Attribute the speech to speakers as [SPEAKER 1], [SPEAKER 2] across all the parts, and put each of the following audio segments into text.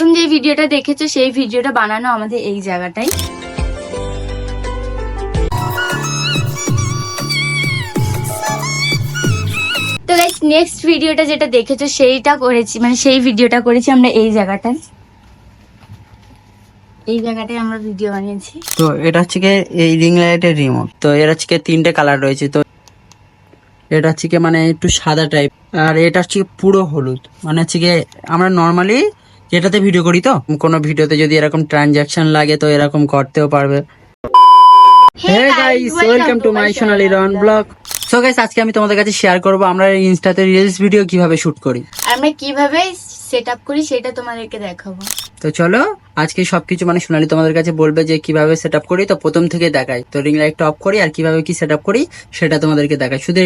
[SPEAKER 1] প্রথম যে ভিডিওটা দেখেছো সেই ভিডিওটা বানানো আমাদের এই জায়গাটাই। তো গাইস নেক্সট ভিডিওটা যেটা দেখেছো সেইটা করেছি, মানে সেই ভিডিওটা করেছি আমরা এই জায়গাটায়। এই জায়গাটায় আমরা ভিডিও বানিয়েছি।
[SPEAKER 2] তো এটা হচ্ছে কি এই রিং লাইটের রিমোট। তো এর হচ্ছে কি তিনটে কালার রয়েছে। তো এটা হচ্ছে কি মানে একটু সাদা টাইপ, আর এটা হচ্ছে পুরো হলুদ। মানে হচ্ছে কি আমরা নর্মালি যেটাতে ভিডিও করি, তো কোনো ভিডিওতে যদি এরকম ট্রানজাকশন লাগে তো এরকম করতেও পারবে। Hey guys, welcome to my Sonali Ron blog. So guys, আজকে আমি তোমাদের কাছে শেয়ার করব আমরা ইনস্টাতে রিলস ভিডিও কিভাবে শুট করি,
[SPEAKER 1] আমরা কিভাবে সেট আপ করি সেটা তোমাদেরকে দেখাবো।
[SPEAKER 2] তো চলো আজকে সবকিছু মানে সোনালি তোমাদের কাছে বলবে যে কিভাবে সেট আপ করি। তো প্রথম থেকে দেখাই, তো রিং লাইটটা অফ করি আর কিভাবে কি সেট আপ করি সেটা তোমাদেরকে দেখাই। শুধু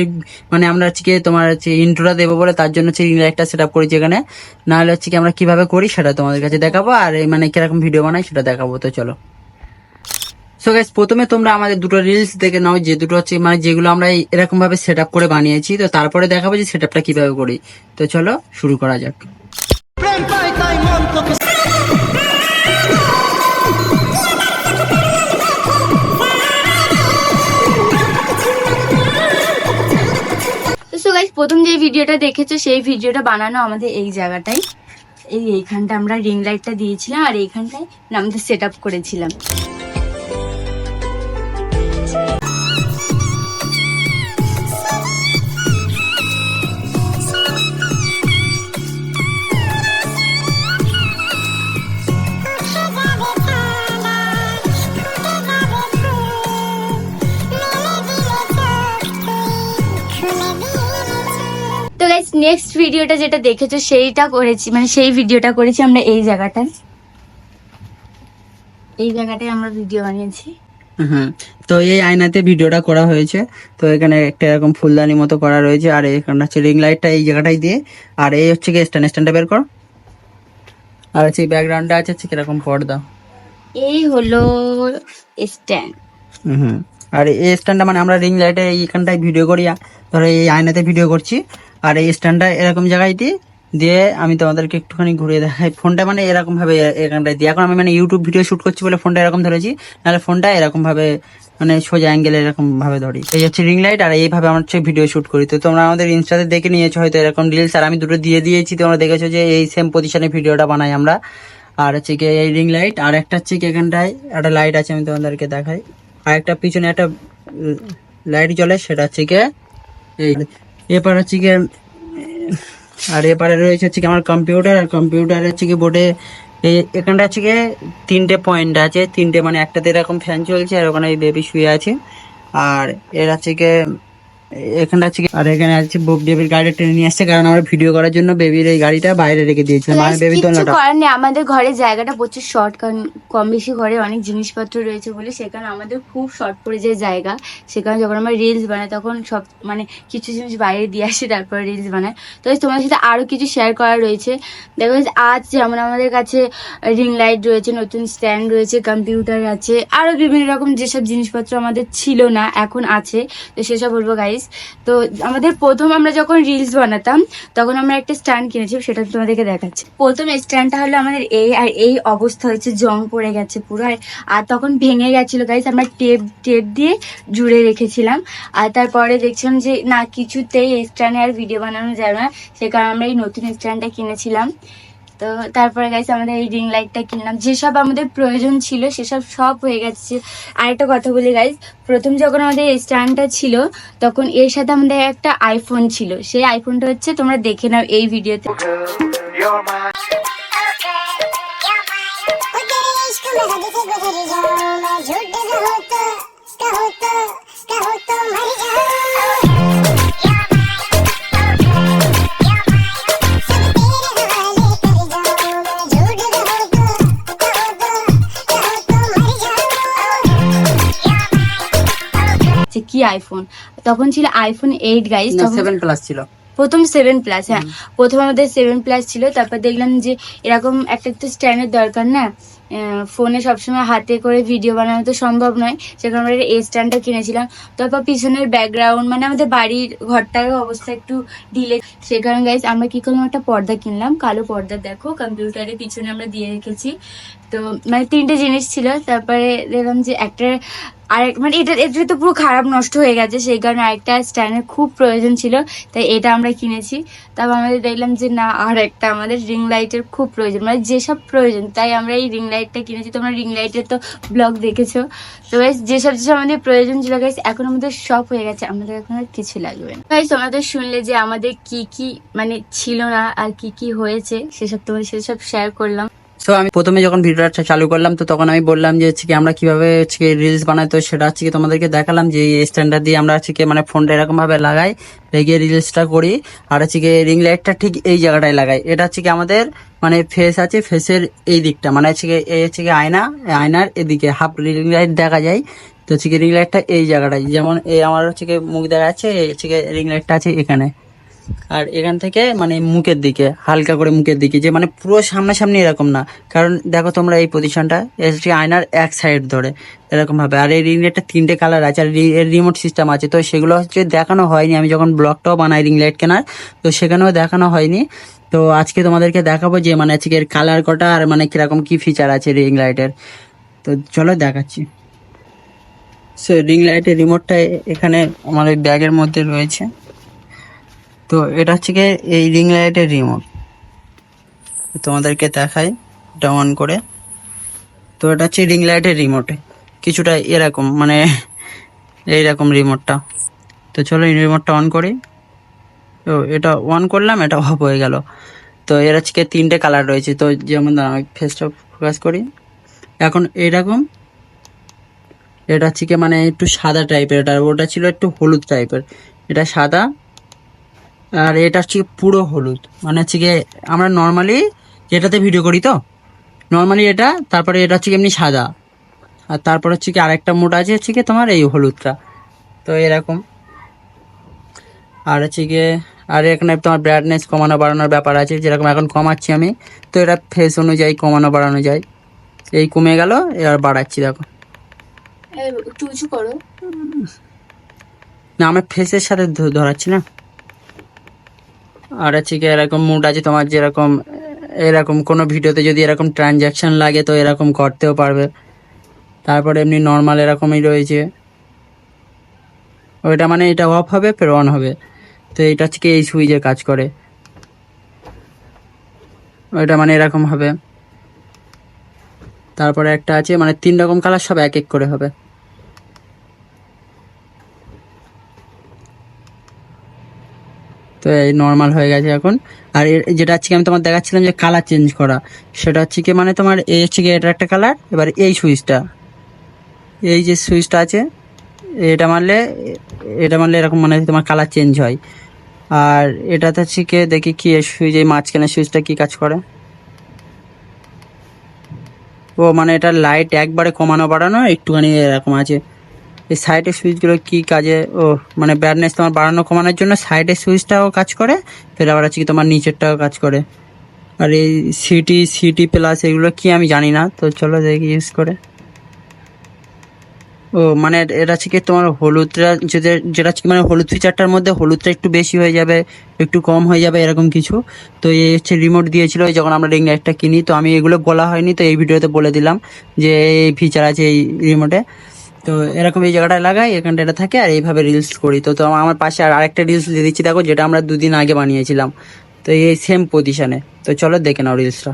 [SPEAKER 2] মানে আমরা হচ্ছে কি তোমার হচ্ছে ইন্ট্রোটা দেবো বলে তার জন্য হচ্ছে রিং লাইটটা সেট আপ করি যেখানে, না হলে হচ্ছে কি আমরা কিভাবে করি সেটা তোমাদের কাছে দেখাবো, আর মানে কিরকম ভিডিও বানাই সেটা দেখাবো। তো চলো। সো গাইস, প্রথমে তোমরা আমাদের দুটো রিলস দেখে নাও, যে দুটো হচ্ছে মানে যেগুলো আমরা এরকম ভাবে সেট আপ করে বানিয়েছি। তো তারপরে দেখাবো যে সেট আপটা কিভাবে করি। তো চলো শুরু করা যাক।
[SPEAKER 1] প্রথম যে ভিডিওটা দেখেছো সেই ভিডিওটা বানানো আমাদের এই জায়গাটাই। এইখানটা আমরা রিং লাইটটা দিয়েছিলাম আর এইখানটায় আমাদের সেট আপ করেছিলাম। তো গাইস নেক্সট ভিডিওটা যেটা দেখেছো সেইটা করেছি, মানে সেই ভিডিওটা করেছি আমরা এই জায়গাটায়। এই জায়গাটায় আমরা ভিডিও বানিয়েছি।
[SPEAKER 2] হ্যাঁ, তো এই আয়নাতে ভিডিওটা করা হয়েছে। তো এখানে একটা এরকম ফুলদানি মতো করা রয়েছে, আর এখানে হচ্ছে রিং লাইটটা এই জায়গাটাই দিয়ে, আর এই হচ্ছে কি স্ট্যান্ডটা বের করো, আর হচ্ছে ব্যাকগ্রাউন্ডটা আছে হচ্ছে কিরকম পর্দা।
[SPEAKER 1] এই হলো স্ট্যান্ড।
[SPEAKER 2] হুম, আর এই স্ট্যান্ডটা মানে আমরা রিং লাইটে এইখানটায় ভিডিও করি, ধরো এই আয়নাতে ভিডিও করছি, আর এই স্ট্যান্ডটা এরকম জায়গায় দিয়ে আমি তোমাদেরকে একটুখানি ঘুরিয়ে দেখাই। ফোনটা মানে এরকম ভাবে এখানটায় দিয়ে, এখন আমি মানে ইউটিউব ভিডিও শুট করছি বলে ফোনটা এরকম ধরেছি, নাহলে ফোনটা এরকম ভাবে মানে সোজা অ্যাঙ্গেলে এরকম ভাবে ধরি। এই হচ্ছে রিং লাইট, আর এইভাবে আমরা হচ্ছে ভিডিও শুট করি। তো তোমরা আমাদের ইনস্টাতে দেখে নিয়েছো হয়তো এরকম রিলস, আর আমি দুটো দিয়ে দিয়েছি, তোমরা দেখেছো যে এই সেম পজিশনে ভিডিওটা বানাই আমরা। আর হচ্ছে কি এই রিং লাইট, আর একটা হচ্ছে কি এখানটায় একটা লাইট আছে, আমি তোমাদেরকে দেখাই। আর একটা পিছনে একটা লাইট জ্বলে, সেটা হচ্ছে কি এই। এরপর হচ্ছে কি আর এপারে রয়েছে হচ্ছে কি আমার কম্পিউটার, আর কম্পিউটার হচ্ছে কি বোর্ডে এখানটা হচ্ছে কি তিনটে পয়েন্ট আছে, তিনটে মানে একটাতে এরকম ফ্যান চলছে, আর ওখানে বেবি শুয়ে আছে, আর এর হচ্ছে কি এখানটা হচ্ছে আর এখানে আছে বেবির গাড়িটা টেনে নিয়ে আসছে, কারণ আমরা ভিডিও করার জন্য বেবির এই গাড়িটা বাইরে রেখে দিয়েছিলাম। মানে বেবি দোলনাটা
[SPEAKER 1] করার নেই, আমাদের ঘরের জায়গাটা প্রচুর শর্ট, কারণ কম বেশি ঘরে অনেক জিনিসপত্র রয়েছে বলে সেখানে আমাদের খুব শর্ট পড়ে যায় জায়গা। সেখানে যখন আমরা রিলস বানাই তখন সব মানে কিছু জিনিস বাইরে দিয়ে আসি, তারপরে রিলস বানাই। তো তোমাদের সাথে আরো কিছু শেয়ার করা রয়েছে। দেখো আজ যেমন আমাদের কাছে রিং লাইট রয়েছে, নতুন স্ট্যান্ড রয়েছে, কম্পিউটার আছে, আরো বিভিন্ন রকম যেসব জিনিসপত্র আমাদের ছিল না এখন আছে, তো সেসব বলবো গাইস। তো আমাদের প্রথম আমরা যখন রিলস বানাতাম তখন আমরা একটা স্ট্যান্ড কিনেছি, সেটা তোমাদেরকে দেখাচ্ছি। প্রথম স্ট্যান্ডটা হলো আমাদের এই অবস্থা হয়েছে, জং পড়ে গেছে পুরো, আর তখন ভেঙে গেছিল গাইস। আমরা টেপ দিয়ে জুড়ে রেখেছিলাম, আর তারপরে দেখছিলাম যে না কিছুতেই এই স্ট্যান্ডে আর ভিডিও বানানো যাবে না, সে কারণে আমরা এই নতুন স্ট্যান্ডটা কিনেছিলাম। তো তারপরে গাইস আমাদের এই রিং লাইটটা কিনলাম, যেসব আমাদের প্রয়োজন ছিল সেসব সব হয়ে গেছে। আরেকটা কথা বলি গাইস, প্রথম যখন আমাদের এই স্ট্যান্ডটা ছিল তখন এর সাথে আমাদের একটা আইফোন ছিল, সেই আইফোনটা হচ্ছে তোমরা দেখে নাও এই ভিডিওতে। কি আইফোন, তখন ছিল আইফোন 8 গাইস,
[SPEAKER 2] 7 প্লাস ছিল
[SPEAKER 1] প্রথম 7 প্লাস। হ্যাঁ, প্রথম আমাদের 7 প্লাস ছিল, তারপর দেখলাম যে এরকম একটা তো স্ট্যান্ডের দরকার না, ফোনে সবসময় হাতে করে ভিডিও বানানো তো সম্ভব নয়, সেখানে আমরা এই স্ট্যান্ডটা কিনেছিলাম। তারপর পিছনের ব্যাকগ্রাউন্ড মানে আমাদের বাড়ির ঘরটারও অবস্থা একটু ঢিলে, সেখানে গাইস আমরা কি করলাম, একটা পর্দা কিনলাম, কালো পর্দা, দেখো কম্পিউটারের পিছনে আমরা দিয়ে রেখেছি। তো মানে 3টে জিনিস ছিল। তারপরে দেখলাম যে একটা আরেক মানে এটা তো পুরো খারাপ নষ্ট হয়ে গেছে, সেই কারণে আরেকটা স্ট্যান্ডের খুব প্রয়োজন ছিল, তাই এটা আমরা কিনেছি। তারপর আমাদের দেখলাম যে না, আর একটা আমাদের রিং লাইটের খুব প্রয়োজন, মানে যেসব প্রয়োজন, তাই আমরা এই রিং লাইটটা কিনেছি। তোমরা রিং লাইটের তো ব্লগ দেখেছো। তো গাইস যেসব যেসব আমাদের প্রয়োজন ছিল গাইস, এখন আমাদের সব হয়ে গেছে, আমাদের এখন আর কিছু লাগবে না। গাইস তোমরা তো শুনলে যে আমাদের কি কি মানে ছিল না আর কি কি হয়েছে, সেসব তোমাদের সাথে সব শেয়ার করলাম।
[SPEAKER 2] সো আমি প্রথমে যখন ভিডিওটা চালু করলাম, তো তখন আমি বললাম যে হচ্ছে কি আমরা কিভাবে হচ্ছে কি রিলস বানাই, তো সেটা হচ্ছে কি তোমাদেরকে দেখালাম যে এই স্ট্যান্ডার দিয়ে আমরা হচ্ছে কি মানে ফোনটা এরকম ভাবে লাগাই, লেগে রিলসটা করি। আর হচ্ছে কি রিং লাইটটা ঠিক এই জায়গাটায় লাগাই। এটা হচ্ছে কি আমাদের মানে ফেস আছে, ফেসের এই দিকটা মানে হচ্ছে কি এই হচ্ছে কি আয়না, আয়নার এদিকে হাফ রিং লাইট দেখা যায়। তো হচ্ছে কি রিং লাইটটা এই জায়গাটায়, যেমন এই আমার হচ্ছে কি মুখ দেখা যাচ্ছে, এই হচ্ছে কি রিং লাইটটা আছে এখানে। আর এখান থেকে মানে মুখের দিকে, হালকা করে মুখের দিকে, যে মানে পুরো সামনাসামনি এরকম না, কারণ দেখো তোমরা এই পজিশনটা এসটি আয়নার এক সাইড ধরে এরকম ভাবে। আর এই রিং লাইটটা 3টে কালার আছে, আর এর রিমোট সিস্টেম আছে, তো সেগুলো হচ্ছে দেখানো হয়নি। আমি যখন ব্লগটাও বানাই রিং লাইট কেনার, তো সেখানেও দেখানো হয়নি। তো আজকে তোমাদেরকে দেখাবো যে মানে আজকে এর কালার কটা আর মানে কিরকম কি ফিচার আছে রিং লাইটের। তো চলো দেখাচ্ছি। সো রিং লাইটের রিমোটটা এখানে আমার ওই ব্যাগের মধ্যে রয়েছে। তো এটা হচ্ছে গিয়ে এই রিং লাইটের রিমোট, তোমাদেরকে দেখাই এটা অন করে। তো এটা হচ্ছে রিং লাইটের রিমোটে কিছুটা এরকম মানে এইরকম রিমোটটা। তো চলো এই রিমোটটা অন করি। তো এটা অন করলাম, এটা অফ হয়ে গেল। তো এর হচ্ছে গিয়ে 3টে কালার রয়েছে। তো যেমন আমি ফেসটা ফোকাস করি, এখন এইরকম। এটা হচ্ছে কি মানে একটু সাদা টাইপের, এটা ওটা ছিল একটু হলুদ টাইপের, এটা সাদা। আর এটা হচ্ছে পুরো হলুদ, মানে হচ্ছে গিয়ে আমরা নর্মালি যেটাতে ভিডিও করি, তো নর্মালি এটা, তারপরে এটা হচ্ছে কি এমনি সাদা, আর তারপর হচ্ছে কি আরেকটা মোড আছে হচ্ছে কি তোমার এই হলুদটা। তো এরকম। আর হচ্ছে গিয়ে আর এখানে তোমার ব্রাইটনেস কমানো বাড়ানোর ব্যাপার আছে, যেরকম এখন কমাচ্ছি আমি, তো এটা ফেস অনুযায়ী কমানো বাড়ানো যায়। এই কমে গেল, এবার বাড়াচ্ছি, দেখো।
[SPEAKER 1] একটু উঁচু করো
[SPEAKER 2] না, আমার ফেসের সাথে ধরাচ্ছি না। আর হচ্ছে কি এরকম মুড আছে তোমার, যেরকম এরকম কোনো ভিডিওতে যদি এরকম ট্রানজ্যাকশন লাগে তো এরকম করতেও পারবে। তারপরে এমনি নর্মাল এরকমই রয়েছে। ওইটা মানে এটা অফ হবে ফের অন হবে, তো এটা হচ্ছে কি এই সুইচে কাজ করে। ওইটা মানে এরকম হবে। তারপরে একটা আছে মানে 3 রকম কালার, সব এক এক করে হবে। তো এই নর্মাল হয়ে গেছে এখন। আর যেটা হচ্ছে কি আমি তোমার দেখাচ্ছিলাম যে কালার চেঞ্জ করা, সেটা হচ্ছে কি মানে তোমার এই হচ্ছে কি এটা একটা কালার, এবার এই সুইচটা, এই যে সুইচটা আছে, এটা মারলে এরকম মানে তোমার কালার চেঞ্জ হয়। আর এটাতে হচ্ছে কি দেখি কি সুইচ, এই মাঝখানে সুইচটা কি কাজ করে। ও মানে এটা লাইট একবারে কমানো বাড়ানো একটুখানি এরকম আছে। এই সাইডের সুইচগুলো কি কাজে, ও মানে ব্রাইটনেস তোমার বাড়ানো কমানোর জন্য সাইডের সুইচটাও কাজ করে, ফের আবার হচ্ছে কি তোমার নিচেরটাও কাজ করে। আর এই সিটি প্লাস এগুলো কি আমি জানি না, তো চলো দেখি ইউজ করে। ও মানে এটা হচ্ছে কি তোমার হলুদটা যেটা হচ্ছে কি মানে হলুদ ফিচারটার মধ্যে হলুদটা একটু বেশি হয়ে যাবে, একটু কম হয়ে যাবে এরকম কিছু। তো এই হচ্ছে রিমোট দিয়েছিল যখন আমরা রিং লাইটটা কিনি, তো আমি এগুলো বলা হয়নি, তো এই ভিডিওতে বলে দিলাম যে এই ফিচার আছে এই রিমোটে। তো এরকম এই জায়গাটায় লাগাই, এখানটা এটা থাকে, আর এইভাবে রিলস করি। তো তো আমার পাশে আর আরেকটা রিলস দিয়ে দিচ্ছি, দেখো, যেটা আমরা 2 দিন আগে বানিয়েছিলাম। তো এই সেম পজিশনে। তো চলো দেখে নাও রিলসটা।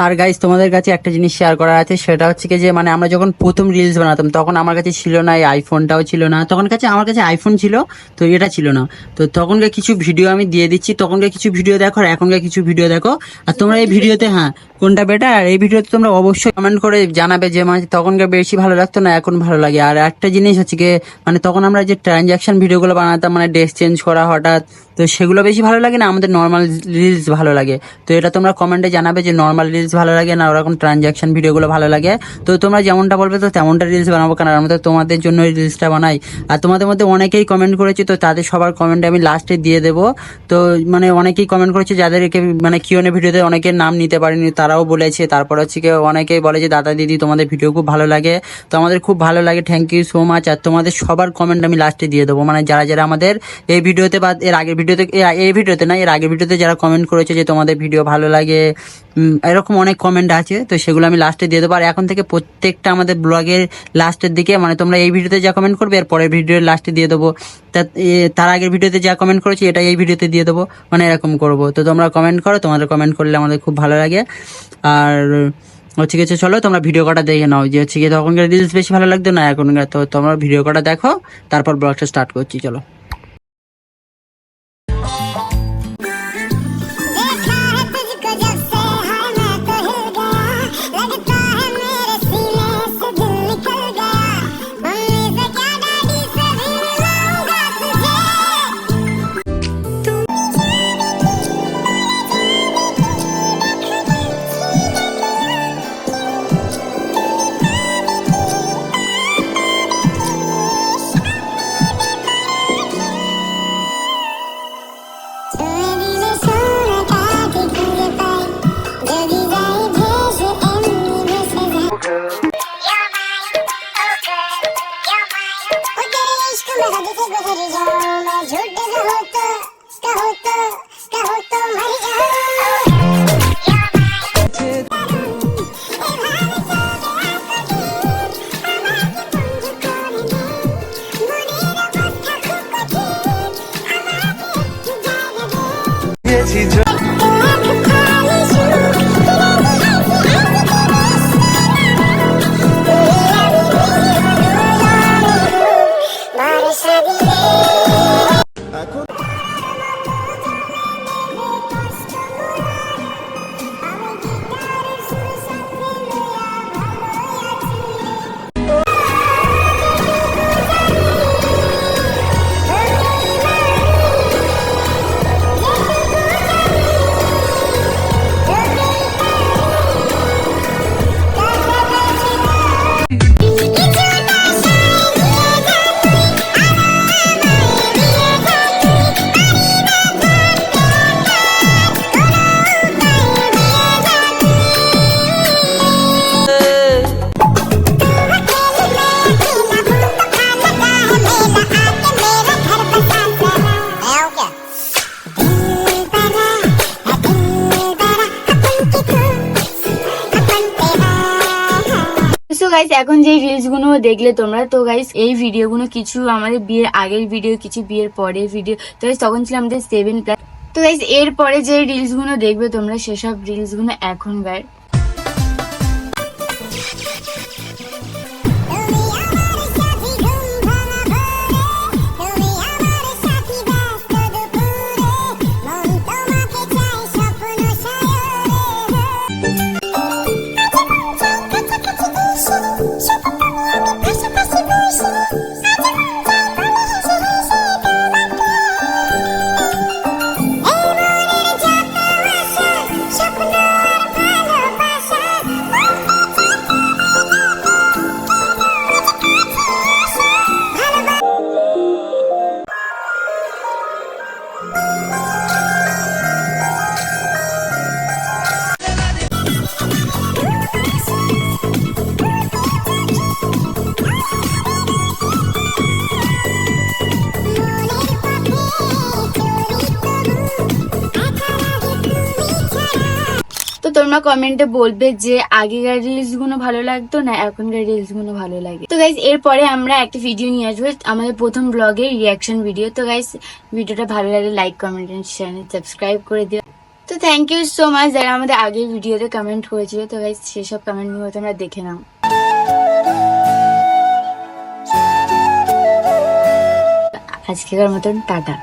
[SPEAKER 2] আর গাইস তোমাদের কাছে একটা জিনিস শেয়ার করার আছে, সেটা হচ্ছে কি যে মানে আমরা যখন প্রথম রিলস বানাতাম তখন আমার কাছে ছিল না, এই আইফোনটাও ছিল না তখন, আমার কাছে আইফোন ছিল, তো এটা ছিল না। তো তখনকার কিছু ভিডিও আমি দিয়ে দিচ্ছি, তখনকার কিছু ভিডিও দেখো আর এখনকার কিছু ভিডিও দেখো, আর তোমরা এই ভিডিওতে হ্যাঁ কোনটা বেটার, আর এই ভিডিওতে তোমরা অবশ্যই কমেন্ট করে জানাবে যে মানে তখনকার বেশি ভালো লাগতো না এখন ভালো লাগে। আর একটা জিনিস হচ্ছে কি মানে তখন আমরা যে ট্রানজ্যাকশন ভিডিওগুলো বানাতাম, মানে ড্রেস চেঞ্জ করা হঠাৎ, তো সেগুলো বেশি ভালো লাগে না আমাদের নর্মাল রিলস ভালো লাগে? তো এটা তোমরা কমেন্টে জানাবে যে নর্মাল রিলস ভালো লাগে না ওরকম ট্রানজ্যাকশন ভিডিওগুলো ভালো লাগে। তো তোমরা যেমনটা বলবে তো তেমনটা রিলস বানাবো, কারণ আমরা তো তোমাদের জন্য রিলসটা বানাই। আর তোমাদের মধ্যে অনেকেই কমেন্ট করেছে, তো তাদের সবার কমেন্ট আমি লাস্টে দিয়ে দেবো। তো মানে অনেকেই কমেন্ট করেছে যাদেরকে মানে কিউএনএ ভিডিওতে অনেকের নাম নিতে পারিনি, তারাও বলেছে। তারপর হচ্ছে কি অনেকেই বলে যে দাদা দিদি তোমাদের ভিডিও খুব ভালো লাগে। তো আমাদের খুব ভালো লাগে, থ্যাংক ইউ সো মাচ। আর তোমাদের সবার কমেন্ট আমি লাস্টে দিয়ে দেবো, মানে যারা যারা আমাদের এই ভিডিওতে বা এর আগের ভিডিওতে, এই ভিডিওতে না এর আগের ভিডিওতে যারা কমেন্ট করেছে যে তোমাদের ভিডিও ভালো লাগে, এরকম অনেক কমেন্ট আছে, তো সেগুলো আমি লাস্টে দিয়ে দেবো। আর এখন থেকে প্রত্যেকটা আমাদের ব্লগের লাস্টের দিকে, মানে তোমরা এই ভিডিওতে যা কমেন্ট করবে এর পরের ভিডিওর লাস্টে দিয়ে দেবো। তার আগের ভিডিওতে যা কমেন্ট করেছি এটা এই ভিডিওতে দিয়ে দেবো, মানে এরকম করবো। তো তোমরা কমেন্ট করো, তোমাদের কমেন্ট করলে আমাদের খুব ভালো লাগে। আর হচ্ছে গেছে চলো তোমরা ভিডিও কটা দেখে নাও, যে হচ্ছে গিয়ে তখনকার রিলস বেশি ভালো লাগতো না এখনকার। তো তোমরা ভিডিও কটা দেখো, তারপর ব্লগটা স্টার্ট করছি, চলো।
[SPEAKER 1] গাইস এখন যে রিলস গুলো দেখলে তোমরা, তো গাইস এই ভিডিও গুলো কিছু আমাদের বিয়ের আগের ভিডিও, কিছু বিয়ের পরের ভিডিও। তো গাইস তখন ছিল আমাদের 7+। তো গাইস এরপরে যে রিলস গুলো দেখবে তোমরা সেসব রিলস গুলো এখনকার। তো তোমরা কমেন্টে বলবে যে আগেকার রিলস গুলো ভালো লাগতো না এখনকার রিলস গুলো ভালো লাগে। তো গাইস এরপরে আমরা একটা ভিডিও নিয়ে আসবো, আমাদের প্রথম ব্লগে রিয়াকশন ভিডিও। তো গাইস ভিডিওটা ভালো লাগলে like, comment and channel subscribe করে দিও। তো থ্যাংক ইউ সো মাচ যারা আমাদের আগের ভিডিওতে কমেন্ট করেছিল। তো গাইস সেসব কমেন্ট গুলো তোমরা দেখে নাও। আজকের মতন টাটা।